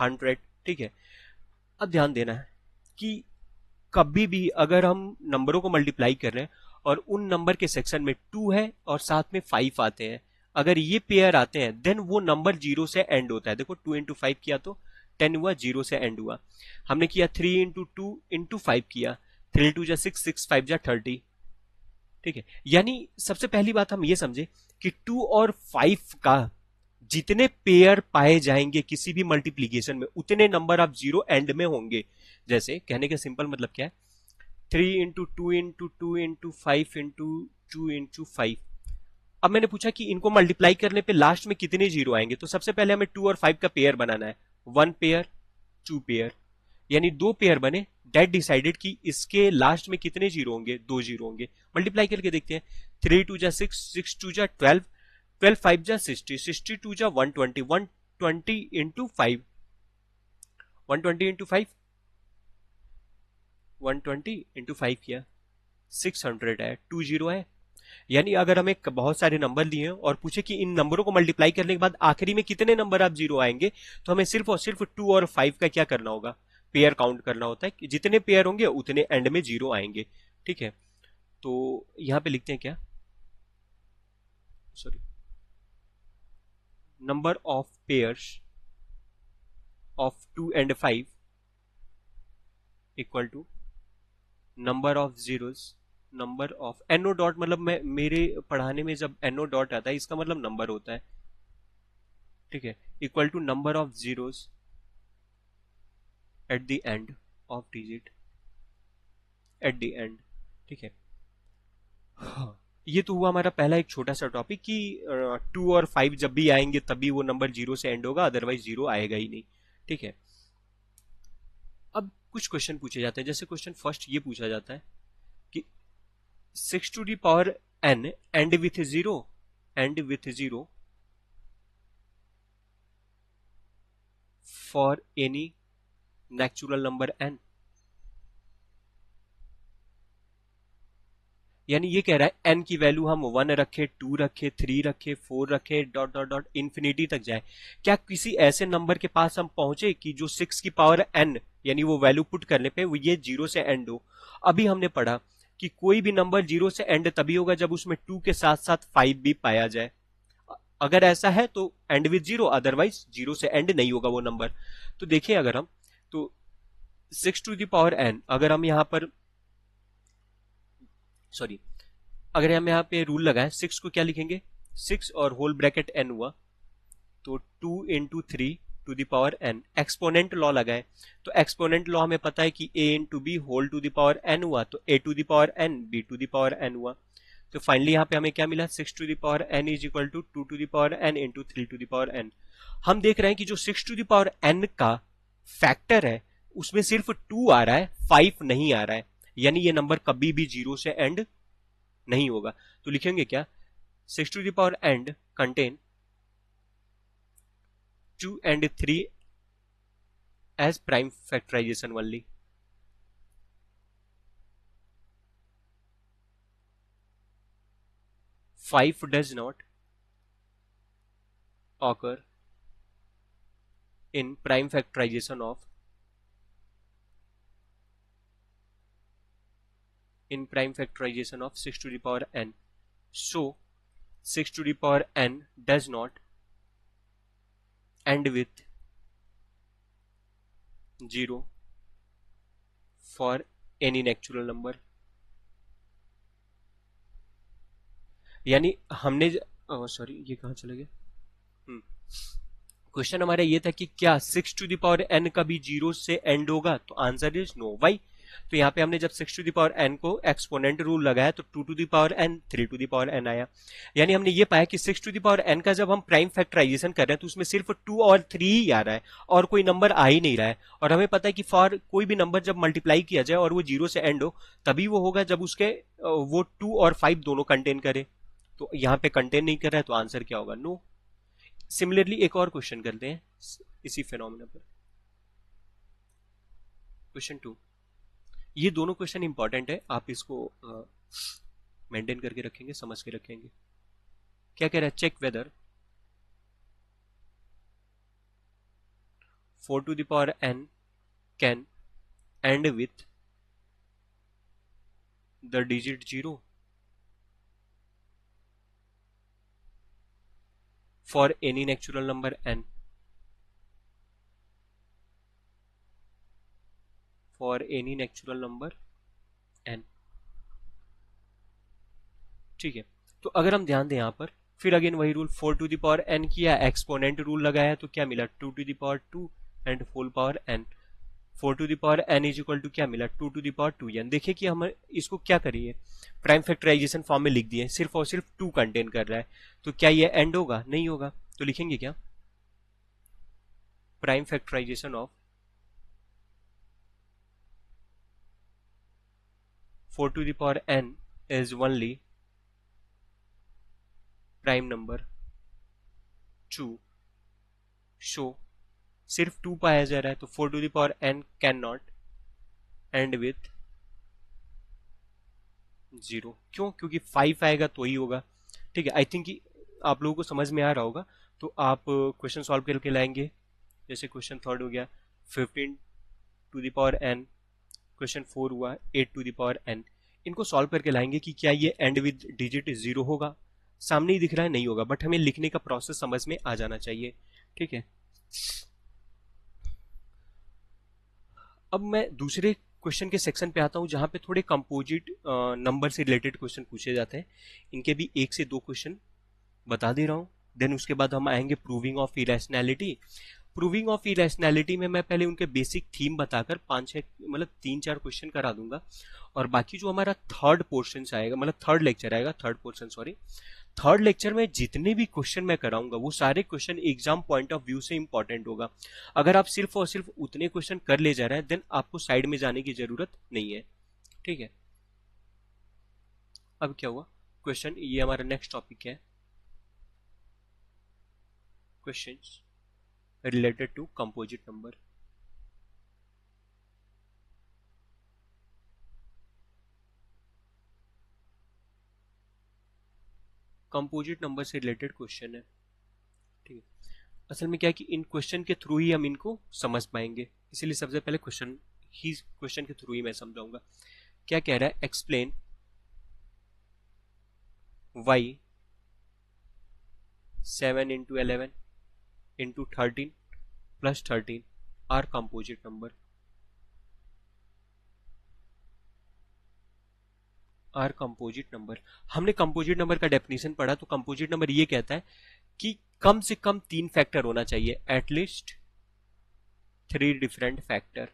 100, ठीक है। अब ध्यान देना है कि कभी भी अगर हम नंबरों को मल्टीप्लाई कर रहे हैं और उन नंबर के सेक्शन में 2 है और साथ में 5 आते हैं, अगर ये पेयर आते हैं देन वो नंबर 0 से एंड होता है। देखो 2 इंटू 5 किया तो 10 हुआ, 0 से एंड हुआ। हमने किया 3 इंटू 2 इंटू 5 किया, 3 2 जा 6, 6 5 जा 30, ठीक है। यानी सबसे पहली बात हम ये समझे कि 2 और 5 का जितने पेयर पाए जाएंगे किसी भी मल्टीप्लीकेशन में उतने नंबर आप 0 एंड में होंगे। जैसे कहने का सिंपल मतलब क्या है, 3 into 2 into 2 into 5 into 2 into 5। अब मैंने पूछा कि इनको मल्टीप्लाई करने पे लास्ट में कितने 0 आएंगे, तो सबसे पहले हमें 2 और 5 का पेयर बनाना है। 1 पेयर, 2 पेयर, यानी 2 पेयर बने। डेट डिसाइडेड कि इसके लास्ट में कितने 0 होंगे, 2 0 होंगे। मल्टीप्लाई करके देखते हैं, 3 2 जा 6, 6 2 जा 12, 12 5 जा 60, 62 जा 120, 120 इंटू 5, 120 इंटू 5, 120 इंटू 5 किया 600 है, 2 0 है। यानी अगर हमें बहुत सारे नंबर दिए हैं और पूछे कि इन नंबरों को मल्टीप्लाई करने के बाद आखिरी में कितने नंबर आप 0 आएंगे, तो हमें सिर्फ और सिर्फ 2 और 5 का क्या करना होगा, पेयर काउंट करना होता है कि जितने पेयर होंगे उतने एंड में 0 आएंगे, ठीक है। तो यहां पे लिखते हैं क्या, sorry, number of pairs of 2 and 5 equal to number of zeros, number of NO dot, मतलब मैं मेरे पढ़ाने में जब एनओ डॉट आता है इसका मतलब नंबर होता है, ठीक है, equal to number of zeros at the end of digit, at the end, ठीक है। हाँ, ये तो हुआ हमारा पहला एक छोटा सा टॉपिक कि 2 और 5 जब भी आएंगे तभी वो नंबर 0 से एंड होगा, अदरवाइज 0 आएगा ही नहीं, ठीक है। अब कुछ क्वेश्चन पूछे जाते हैं, जैसे क्वेश्चन फर्स्ट ये पूछा जाता है कि 6 to the power n end with 0, end with 0 for any natural number n। यानी ये कह रहा है n की वैल्यू हम 1 रखे, 2 रखे, 3 रखे, 4 रखे, डॉट डॉट डॉट इंफिनिटी तक जाए। क्या किसी ऐसे नंबर के पास हम पहुंचे कि जो 6 की पावर n यानी वो वैल्यू पुट करने पे वो ये 0 से एंड हो। अभी हमने पढ़ा कि कोई भी नंबर 0 से एंड तभी होगा जब उसमें 2 के साथ साथ 5 भी पाया जाए। अगर ऐसा है तो एंड विथ 0, अदरवाइज 0 से एंड नहीं होगा वो नंबर। तो देखिए अगर हम, तो 6 टू द पावर n, अगर हम यहां पर, सॉरी, अगर हम यहाँ पे रूल लगाएं 6 को क्या लिखेंगे, 6 और होल ब्रैकेट n हुआ, तो 2 into 3 to the power n। Exponent law लगाएं तो एक्सपोनेंट लॉ हमें पता है कि a into B whole to the power n हुआ, तो a to the power n b to the power n हुआ। तो फाइनली यहाँ पे हमें क्या मिला, 6 to the power n is equal to 2 to the power n into 3 to the power n। हम देख रहे हैं कि जो 6 टू द पावर n का फैक्टर है उसमें सिर्फ 2 आ रहा है, 5 नहीं आ रहा है, यानी ये नंबर कभी भी 0 से एंड नहीं होगा। तो लिखेंगे क्या, 6 to the power n contain 2 and 3 as prime factorization only। 5 does not occur in prime factorization of in prime factorization of 6 to the power n. So 6 to the power n does not end with 0 for any natural number. यानी हमने sorry ये कहाँ चला गया, question हमारा ये था कि क्या 6 टू द पावर n कभी 0 से एंड होगा, तो आंसर इज नो. वाई? तो यहाँ पे हमने जब 6 टू द पावर n को एक्सपोनेंट रूल लगाया तो 2 to the power n 3 to the power n आया. यानी हमने ये पाया कि 6 टू द पावर n का जब हम प्राइम फैक्टराइजेशन कर रहे हैं तो उसमें सिर्फ 2 और 3 ही आ रहा है और कोई नंबर आ ही नहीं रहा है. और हमें पता है कि फॉर कोई भी नंबर जब मल्टीप्लाई किया जाए और वो 0 से एंड हो तभी वो होगा जब उसके वो 2 और 5 दोनों कंटेन करे. तो यहाँ पे कंटेन नहीं कर रहा है तो आंसर क्या होगा? नो. सिमिलरली एक और क्वेश्चन करते हैं इसी फिनोमेना पर. क्वेश्चन 2. ये दोनों क्वेश्चन इंपॉर्टेंट है, आप इसको मेंटेन करके रखेंगे, समझ के रखेंगे. क्या कह रहा है? Check whether 4 to the power n can end with the digit 0 for any natural number n. For any natural number n. ठीक है. तो अगर हम ध्यान दें यहां पर, फिर अगेन वही rule 4 to the power n किया, एक्सपोनेंट रूल लगाया तो क्या मिला? 2 to the power 2 and whole power n. 4 to the power n is equal to क्या मिला? 2 टू द पावर 2n. देखिए कि हम इसको क्या करिए, प्राइम फैक्टराइजेशन फॉर्म में लिख दिए, सिर्फ और सिर्फ 2 कंटेन कर रहा है. तो क्या ये एंड होगा? नहीं होगा. तो लिखेंगे क्या? Prime factorisation of 4 to the power n is only prime number 2. Show सिर्फ 2 पाया जा रहा है तो 4 to the power n can not and with 0. क्यों? क्योंकि 5 आएगा तो ही होगा. ठीक है. आई थिंक आप लोगों को समझ में आ रहा होगा. तो आप क्वेश्चन सॉल्व करके लाएंगे. जैसे क्वेश्चन 3 हो गया 15 to the power n, question 4 हुआ 8 टू द पावर n. इनको सॉल्व करके लाएंगे कि क्या ये एंड विद डिजिट 0 होगा. सामने ही दिख रहा है नहीं होगा, बट हमें लिखने का प्रोसेस समझ में आ जाना चाहिए. ठीक है. अब मैं दूसरे क्वेश्चन के सेक्शन पे आता हूं जहां पे थोड़े कंपोजिट नंबर से रिलेटेड क्वेश्चन पूछे जाते हैं. इनके भी 1 से 2 क्वेश्चन बता दे रहा हूं. देन उसके बाद हम आएंगे proving of irrationality. Proving of irrationality में मैं पहले उनके बेसिक थीम बताकर 5-6 मतलब 3-4 क्वेश्चन करा दूंगा. और बाकी जो हमारा थर्ड पोर्शन आएगा, मतलब थर्ड लेक्चर आएगा, थर्ड लेक्चर में जितने भी क्वेश्चन मैं कराऊंगा वो सारे question exam point of view से इंपॉर्टेंट होगा. अगर आप सिर्फ और सिर्फ उतने क्वेश्चन कर ले जा रहे हैं देन आपको साइड में जाने की जरूरत नहीं है. ठीक है. अब क्या हुआ क्वेश्चन, ये हमारा नेक्स्ट टॉपिक है, questions related to composite number. Composite number से रिलेटेड क्वेश्चन है. ठीक है. असल में क्या है कि इन क्वेश्चन के थ्रू ही हम इनको समझ पाएंगे, इसीलिए सबसे पहले क्वेश्चन के थ्रू ही मैं समझाऊंगा. क्या कह रहा है? Explain why 7 into 11 into 13 plus 13 are composite number. Are composite number. हमने कंपोजिट नंबर का डेफिनेशन पढ़ा तो कंपोजिट नंबर ये कहता है कि कम से कम 3 फैक्टर होना चाहिए, एटलीस्ट 3 डिफरेंट फैक्टर.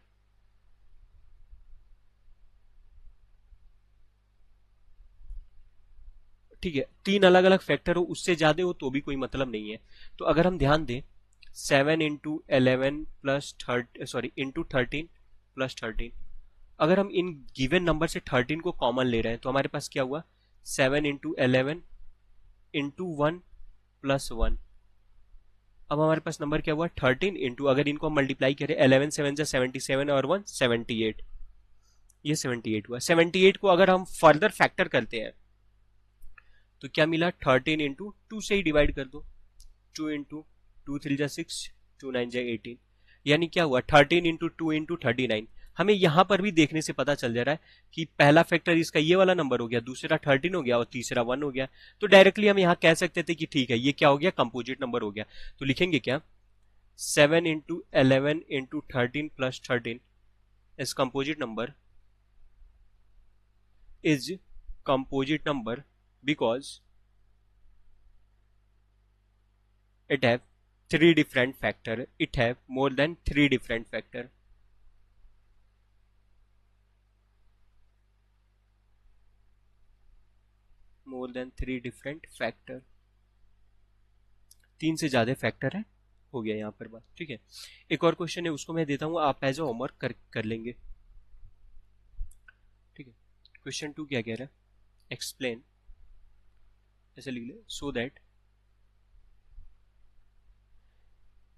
ठीक है. 3 अलग अलग फैक्टर हो, उससे ज्यादा हो तो भी कोई मतलब नहीं है. तो अगर हम ध्यान दें 7 into 11 plus 13 plus 13, अगर हम इन गिवन नंबर से 13 को कॉमन ले रहे हैं तो हमारे पास क्या हुआ? 7 into 11 into 1 plus 1. अब हमारे पास नंबर क्या हुआ? 13 इंटू, अगर इनको हम मल्टीप्लाई करें 11 7 जा 77 और 1 78, ये 78 हुआ. 78 को अगर हम फर्दर फैक्टर करते हैं तो क्या मिला? 13 इंटू 2 से ही डिवाइड कर दो. 2 इंटू टू थ्री जा 6, टू नाइन जा 18, यानी क्या हुआ 13 इंटू 2 इंटू 39। हमें यहां पर भी देखने से पता चल जा रहा है कि पहला फैक्टर इसका ये वाला नंबर हो गया, दूसरा 13 हो गया और तीसरा 1 हो गया। तो डायरेक्टली हम यहाँ कह सकते थे कि ठीक है ये क्या हो गया, कंपोजिट नंबर हो गया। तो लिखेंगे क्या, 7 into 11 into 13 plus 13 is composite number, is composite number because it have three different factor, it have more than three different factor। more than three different factor, तीन से ज्यादा फैक्टर है, हो गया यहाँ पर बात। ठीक है, एक और क्वेश्चन है उसको मैं देता हूँ, आप एज ए होमवर्क कर लेंगे। ठीक है, क्वेश्चन 2 क्या कह रहा है, एक्सप्लेन, ऐसे लिख ले, so that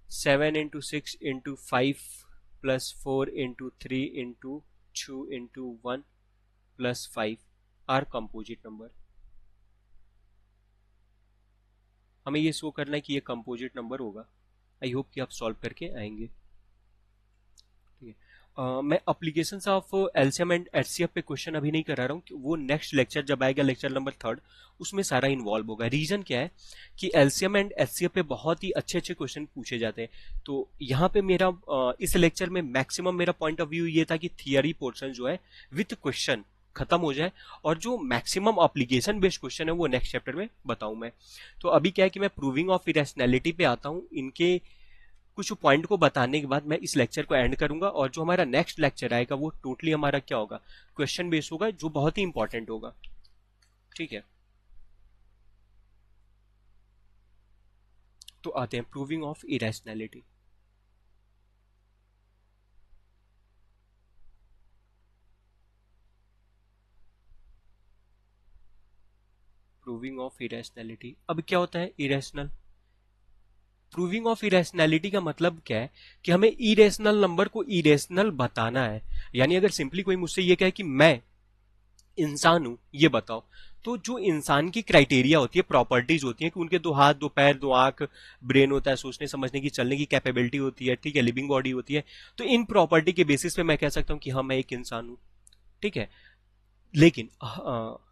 7 into 6 into 5 plus 4 into 3 into 2 into 1 plus 5 are composite number. हमें ये शो करना है कि ये कंपोजिट नंबर होगा। आई होप कि आप सॉल्व करके आएंगे। ठीक है, मैं applications of LCM and HCF पे क्वेश्चन अभी नहीं करा रहा हूँ, वो नेक्स्ट लेक्चर जब आएगा, लेक्चर नंबर 3, उसमें सारा इन्वॉल्व होगा। रीजन क्या है कि एलसीएम एंड एचसीएफ पे बहुत ही अच्छे अच्छे क्वेश्चन पूछे जाते हैं। तो यहाँ पे मेरा इस लेक्चर में मैक्सिमम मेरा पॉइंट ऑफ व्यू ये था कि थियरी पोर्शन जो है विथ क्वेश्चन खत्म हो जाए, और जो मैक्सिमम एप्लीकेशन बेस्ड क्वेश्चन है वो नेक्स्ट चैप्टर में बताऊं मैं। तो अभी क्या है कि मैं प्रूविंग ऑफ इरेशनैलिटी पे आता हूं, इनके कुछ पॉइंट को बताने के बाद मैं इस लेक्चर को एंड करूंगा, और जो हमारा नेक्स्ट लेक्चर आएगा वो टोटली हमारा क्या होगा, क्वेश्चन बेस्ड होगा, जो बहुत ही इंपॉर्टेंट होगा। ठीक है, तो आते हैं proving of irrationality. Proving of irrationality, अब क्या होता है इरेशनल, प्रूविंग ऑफ इरेशनैलिटी का मतलब क्या है कि हमें इरेशनल नंबर को इरेशनल बताना है। यानी अगर सिंपली कोई मुझसे ये कहे कि मैं इंसान हूं, ये बताओ, तो जो इंसान की क्राइटेरिया होती है, प्रॉपर्टीज होती है कि उनके दो हाथ, दो पैर, दो आंख, ब्रेन होता है, सोचने समझने की, चलने की कैपेबिलिटी होती है, ठीक है, लिविंग बॉडी होती है, तो इन प्रॉपर्टी के बेसिस पे मैं कह सकता हूं कि हाँ मैं एक इंसान हूं। ठीक है, लेकिन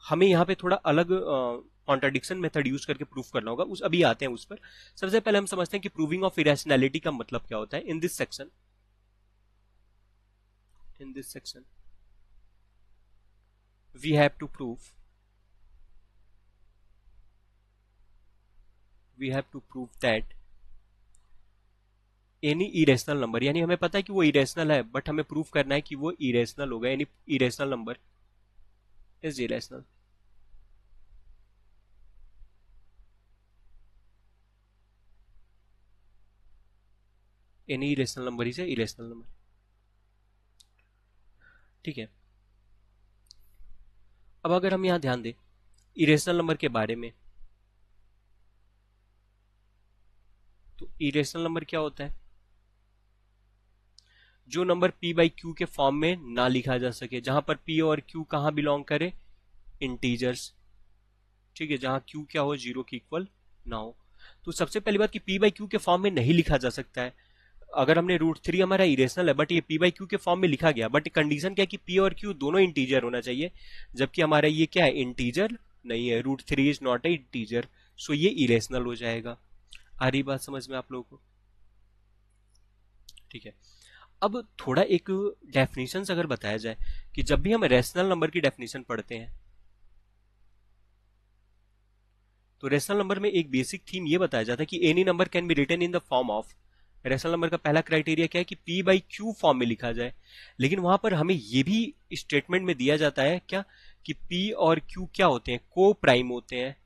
हमें यहाँ पे थोड़ा अलग कॉन्ट्राडिक्शन मेथड यूज करके प्रूफ करना होगा, उस अभी आते हैं उस पर। सबसे पहले हम समझते हैं कि प्रूविंग ऑफ इरेशनैलिटी का मतलब क्या होता है। In this section, in this section we have to prove, we have to prove that any irrational number, यानी हमें पता है कि वो इरेशनल है, बट हमें प्रूफ करना है कि वो इरेशनल होगा, यानी irrational number is irrational. Any irrational number is irrational number. ठीक है, अब अगर हम यहां ध्यान दें इरेशनल नंबर के बारे में, तो इरेशनल नंबर क्या होता है, जो नंबर p बाई क्यू के फॉर्म में ना लिखा जा सके, जहां पर p और q कहां बिलोंग करे, इंटीजर्स। ठीक है, जहां q क्या हो, जीरो के इक्वल ना हो। तो सबसे पहली बात कि p बाई क्यू के फॉर्म में नहीं लिखा जा सकता है। अगर हमने √3 हमारा इरेशनल है, बट ये p बाई क्यू के फॉर्म में लिखा गया, बट कंडीशन क्या है कि p और q दोनों इंटीजर होना चाहिए, जबकि हमारा ये क्या है, इंटीजर नहीं है, √3 इज नॉट ए इंटीजर, सो ये इरेशनल हो जाएगा। आ रही बात समझ में आप लोगों को। ठीक है, अब थोड़ा एक डेफिनेशन अगर बताया जाए कि जब भी हम रेशनल नंबर की डेफिनेशन पढ़ते हैं, तो रेशनल नंबर में एक बेसिक थीम ये बताया जाता है कि any number can be written in the form of, rational number का पहला क्राइटेरिया क्या है कि p बाई क्यू फॉर्म में लिखा जाए। लेकिन वहां पर हमें यह भी स्टेटमेंट में दिया जाता है क्या कि p और q क्या होते हैं, को प्राइम होते हैं।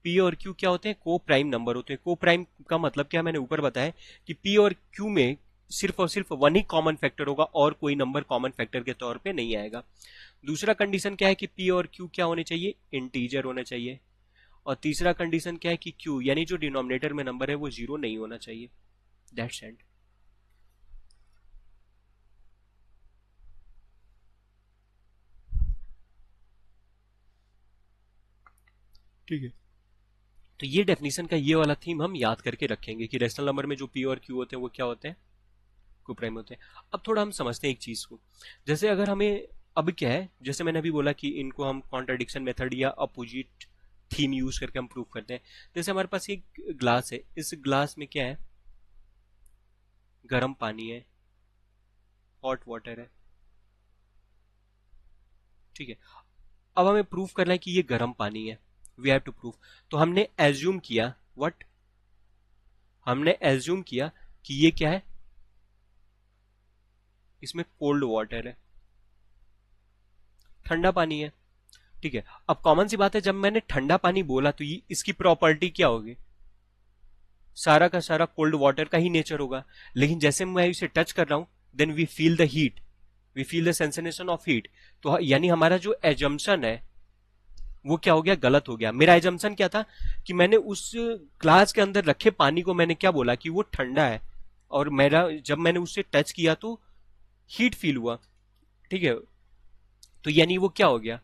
p और q क्या होते हैं, को प्राइम नंबर होते हैं। को प्राइम का मतलब क्या, मैंने ऊपर बताया कि p और q में सिर्फ और सिर्फ वन ही कॉमन फैक्टर होगा, और कोई नंबर कॉमन फैक्टर के तौर पे नहीं आएगा। दूसरा कंडीशन क्या है कि p और q क्या होने चाहिए, इंटीजर होने चाहिए। और तीसरा कंडीशन क्या है कि q यानी जो डिनोमिनेटर में नंबर है वो जीरो नहीं होना चाहिए। That's and. ठीक है, तो ये डेफिनेशन का ये वाला थीम हम याद करके रखेंगे कि रेशनल नंबर में जो पी और क्यू होते हैं वो क्या होते हैं, को प्राइम होते हैं। अब थोड़ा हम समझते हैं एक चीज को, जैसे अगर हमें अब क्या है, जैसे मैंने अभी बोला कि इनको हम कॉन्ट्राडिक्शन मेथड या अपोजिट थीम यूज करके हम प्रूव करते हैं। जैसे हमारे पास एक ग्लास है, इस ग्लास में क्या है, गर्म पानी है, हॉट वाटर है, ठीक है। अब हमें प्रूव करना है कि ये गर्म पानी है, वी हैव टू प्रूव। तो हमने एज्यूम किया, व्हाट, हमने एज्यूम किया कि ये क्या है, इसमें कोल्ड वाटर है, ठंडा पानी है, ठीक है। अब कॉमन सी बात है, जब मैंने ठंडा पानी बोला तो ये इसकी प्रॉपर्टी क्या होगी, सारा का सारा कोल्ड वाटर का ही नेचर होगा। लेकिन जैसे मैं इसे टच कर रहा हूं, then we feel the heat, we feel the sensation of heat. तो यानी हमारा जो एजम्पशन है वो क्या हो गया, गलत हो गया। मेरा एजम्पशन क्या था कि मैंने उस ग्लास के अंदर रखे पानी को मैंने क्या बोला कि वो ठंडा है, और मेरा जब मैंने उससे टच किया तो हीट फील हुआ, ठीक है। तो यानी वो क्या हो गया,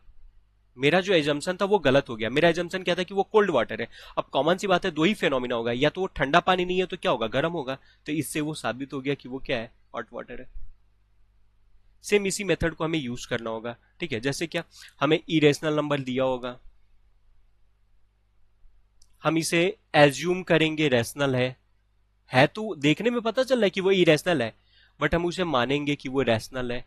मेरा जो एजम्पशन था वो गलत हो गया। मेरा एजम्पशन क्या था कि वो कोल्ड वाटर है। अब कॉमन सी बात है, दो ही फेनोमिना होगा, या तो वो ठंडा पानी नहीं है तो क्या होगा, गर्म होगा। तो इससे वो साबित हो गया कि वो क्या है, हॉट वाटर है। सेम इसी मेथड को हमें यूज करना होगा, ठीक है। जैसे क्या, हमें इरेशनल नंबर दिया होगा, हम इसे एज्यूम करेंगे रैशनल है तो देखने में पता चल रहा है कि वो इरेशनल है, बट हम उसे मानेंगे कि वो रैशनल है।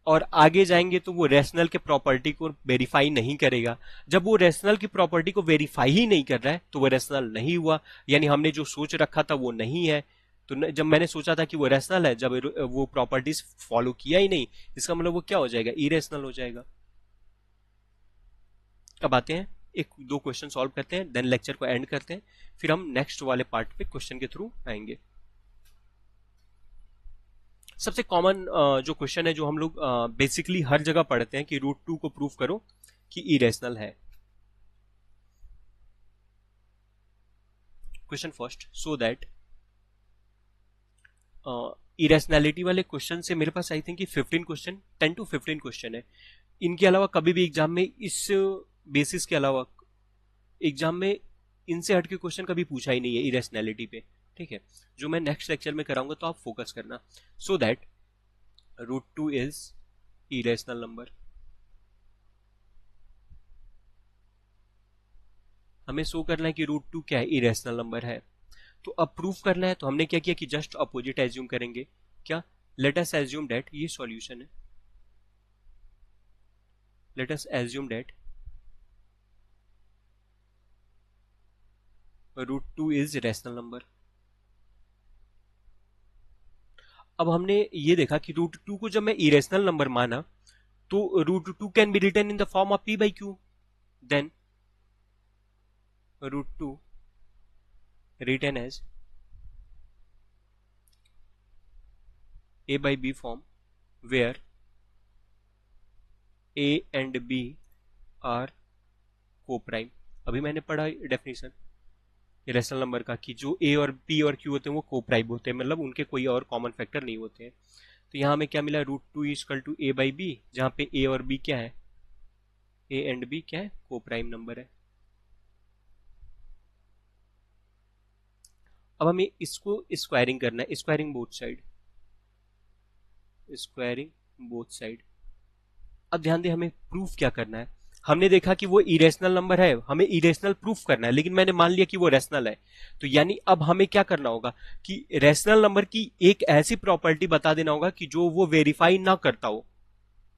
और आगे जाएंगे तो वो रैशनल के प्रॉपर्टी को वेरीफाई नहीं करेगा। जब वो रैशनल की प्रॉपर्टी को वेरीफाई ही नहीं कर रहा है तो वो रैशनल नहीं हुआ, यानी हमने जो सोच रखा था वो नहीं है। तो जब मैंने सोचा था कि वो रैशनल है, जब वो प्रॉपर्टीज फॉलो किया ही नहीं, इसका मतलब वो क्या हो जाएगा, इरेशनल हो जाएगा। अब आते हैं, एक दो क्वेश्चन सॉल्व करते हैं, देन लेक्चर को एंड करते हैं, फिर हम नेक्स्ट वाले पार्ट पे क्वेश्चन के थ्रू आएंगे। सबसे कॉमन जो क्वेश्चन है, जो हम लोग बेसिकली हर जगह पढ़ते हैं कि रूट टू को प्रूव करो कि इरेशनल है। Question first, so that, irrationality वाले क्वेश्चन से मेरे पास आई थिंक कि 15 क्वेश्चन, 10 to 15 क्वेश्चन है। इनके अलावा कभी भी एग्जाम में इस बेसिस के अलावा एग्जाम में इनसे हटके क्वेश्चन कभी पूछा ही नहीं है इरेशनैलिटी पे, ठीक है। जो मैं नेक्स्ट लेक्चर में कराऊंगा तो आप फोकस करना। So that root two is irrational number. हमें शो करना है कि रूट टू क्या है, इरेशनल नंबर है। तो अब प्रूफ करना है तो हमने क्या किया कि जस्ट अपोजिट एज्यूम करेंगे। क्या, लेट अस एज्यूम दैट, ये सॉल्यूशन है, let us assume that root two is rational number. अब हमने ये देखा कि रूट टू को जब मैं इरेशनल नंबर माना तो root two can be written in the form of P by Q, then root two written as a by b form where a and b are co-prime। अभी मैंने पढ़ा definition rational number का कि जो a और p और q होते हैं वो को-प्राइम होते हैं, मतलब उनके कोई और कॉमन फैक्टर नहीं होते हैं। तो यहाँ हमें क्या मिला, root two is equal to a by b, जहाँ पे a और b क्या है, a एंड b क्या है, को-प्राइम नंबर है। अब हमें इसको स्क्वायरिंग करना है, squaring both side, squaring both side. अब ध्यान दे, हमें प्रूफ क्या करना है। हमने देखा कि वो इरेशनल नंबर है, हमें इरेशनल प्रूफ करना है, लेकिन मैंने मान लिया कि वो रेशनल है। तो यानी अब हमें क्या करना होगा कि रेशनल नंबर की एक ऐसी प्रॉपर्टी बता देना होगा कि जो वो वेरीफाई ना करता हो।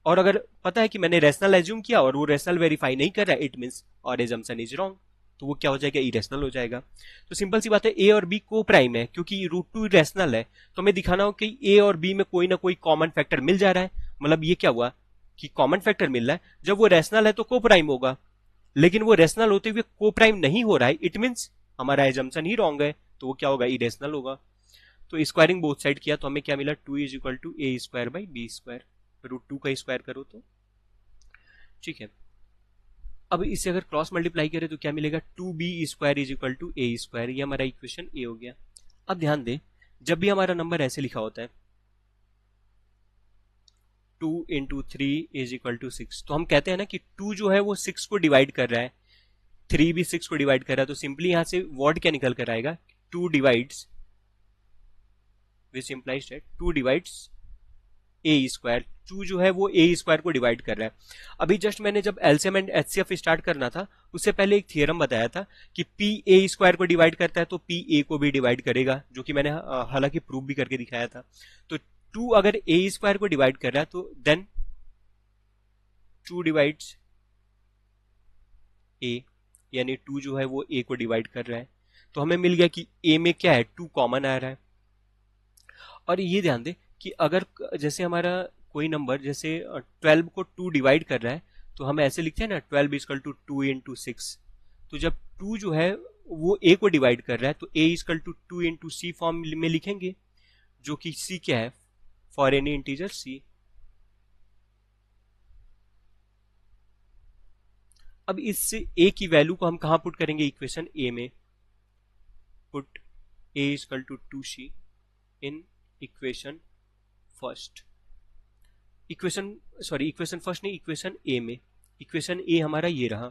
और अगर पता है कि मैंने रेशनल एज्यूम किया और वो रेशनल वेरीफाई नहीं कर रहा है, इट मींस और एजम्पशन इज रॉन्ग, तो वो क्या हो जाएगा, इरेशनल हो जाएगा। तो सिंपल सी बात है, ए और बी को प्राइम है क्योंकि रूट टू रेशनल है, तो हमें दिखाना हो कि ए और बी में कोई ना कोई कॉमन फैक्टर मिल जा रहा है। मतलब ये क्या हुआ कि कॉमन फैक्टर मिल रहा है, जब वो रेशनल है तो को प्राइम होगा, लेकिन वो रेशनल होते हुए को प्राइम नहीं हो रहा है, इट मींस हमारा एजम्पशन ही रॉन्ग है, तो वो क्या होगा, इरेशनल होगा। तो स्क्वायरिंग बोथ साइड किया तो हमें क्या मिला, two is equal to A square by B square, root two का स्क्वायर करो तो, ठीक है। अब इसे अगर क्रॉस मल्टीप्लाई करें तो क्या मिलेगा, two B square is equal to A square, ये हमारा इक्वेशन ए हो गया। अब ध्यान दे, जब भी हमारा नंबर ऐसे लिखा होता है 2 into three is equal to 6, तो हम कहते हैं ना कि 2 जो है वो 6 को डिवाइड कर रहा है, 3 भी 6 को डिवाइड कर रहा है, तो सिंपली यहां से वर्ड क्या निकल कर आएगा, 2 divides, which implies that 2 divides a square. 2 जो है वो ए स्क्वायर को डिवाइड कर रहा है। अभी जस्ट मैंने जब एलसीएम एंड एचसीएफ स्टार्ट करना था उससे पहले एक थियरम बताया था कि पी ए स्क्वायर को डिवाइड करता है तो पी ए को भी डिवाइड करेगा, जो कि मैंने हालांकि प्रूव भी करके दिखाया था। तो 2 अगर ए स्क्वायर को डिवाइड कर रहा है तो देन 2 डिवाइड्स ए, यानी 2 जो है वो ए को डिवाइड कर रहा है। तो हमें मिल गया कि ए में क्या है, 2 कॉमन आ रहा है। और ये ध्यान दे कि अगर जैसे हमारा कोई नंबर जैसे 12 को 2 डिवाइड कर रहा है तो हम ऐसे लिखते हैं ना, 12 इजकल टू 2 इंटू 6। तो जब 2 जो है वो a को डिवाइड कर रहा है तो a is equal to 2 into C form में लिखेंगे, जो कि c क्या है, फॉर एनी इंटीजर c। अब इस a की वैल्यू को हम कहां पुट करेंगे, इक्वेशन a में। Put a is equal to 2c in equation first, equation first नहीं, इक्वेशन ए में। इक्वेशन ए हमारा ये रहा।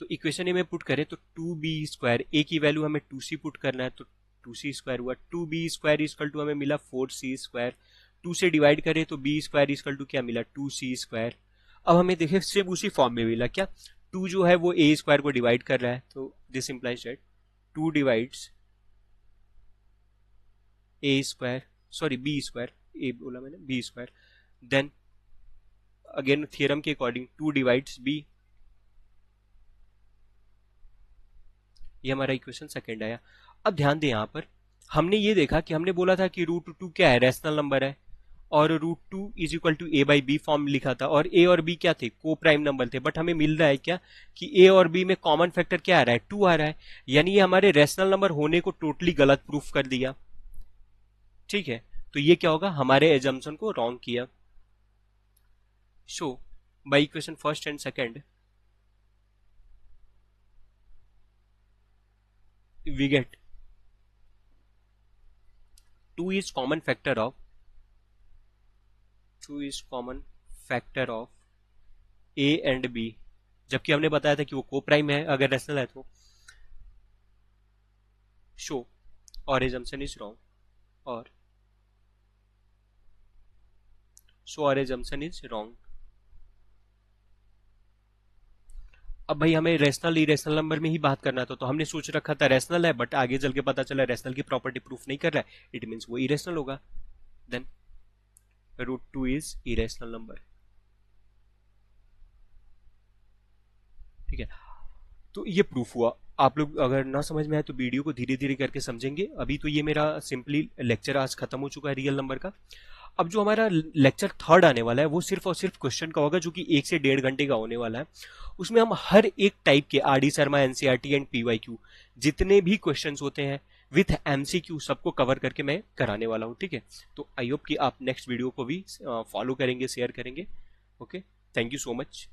तो इक्वेशन ए में पुट करें तो 2b स्क्वायर, ए की वैल्यू हमें 2c पुट करना है तो 2c स्क्वायर हुआ। 2b स्क्वायर इजकल टू हमें मिला 4c स्क्वायर। 2 से डिवाइड करें तो b स्क्वायर इजकल टू क्या मिला, 2c स्क्वायर। अब हमें देखें सिर्फ उसी फॉर्म में मिला क्या, 2 जो है वो a स्क्वायर को डिवाइड कर रहा है, तो this implies that 2 divides a square, sorry b square, a बोला मैंने, b square. Then again theorem के अकॉर्डिंग 2 डिवाइड्स बी। ये हमारा इक्वेशन सेकंड आया। अब ध्यान दें यहां पर हमने ये देखा कि हमने बोला था कि √2 क्या है, रैशनल नंबर है, और √2 is equal to a by B form लिखा था, और a और b क्या थे, को प्राइम नंबर थे। बट हमें मिल रहा है क्या कि a और b में कॉमन फैक्टर क्या आ रहा है, 2 आ रहा है। यानी ये हमारे रैशनल नंबर होने को टोटली गलत प्रूफ कर दिया। ठीक है, तो ये क्या होगा, हमारे एजम्पशन को रॉन्ग किया। Show by equation first and second we get 2 is common factor of a and b, जबकि हमने बताया था कि वो को प्राइम है अगर रैशनल है तो। शो और assumption is wrong, और शो और assumption is wrong। अब भाई हमें रैशनल इरेशनल नंबर में ही बात करना था, तो हमने सोच रखा था रैशनल है, बट आगे चल के पता चला रैशनल की प्रॉपर्टी प्रूफ नहीं कर रहा है, इट मींस वो इरेशनल होगा। Then √2 is irrational number. ठीक है, तो ये प्रूफ हुआ। आप लोग अगर ना समझ में आए तो वीडियो को धीरे धीरे करके समझेंगे। अभी तो ये मेरा सिंपली लेक्चर आज खत्म हो चुका है रियल नंबर का। अब जो हमारा लेक्चर थर्ड आने वाला है वो सिर्फ और सिर्फ क्वेश्चन का होगा, जो कि 1 से 1.5 घंटे का होने वाला है। उसमें हम हर एक टाइप के R D Sharma, NCERT and PYQ जितने भी क्वेश्चंस होते हैं विथ एमसीक्यू सबको कवर करके मैं कराने वाला हूँ। ठीक है, तो आई होप कि आप नेक्स्ट वीडियो को भी फॉलो करेंगे, शेयर करेंगे। Okay, thank you so much.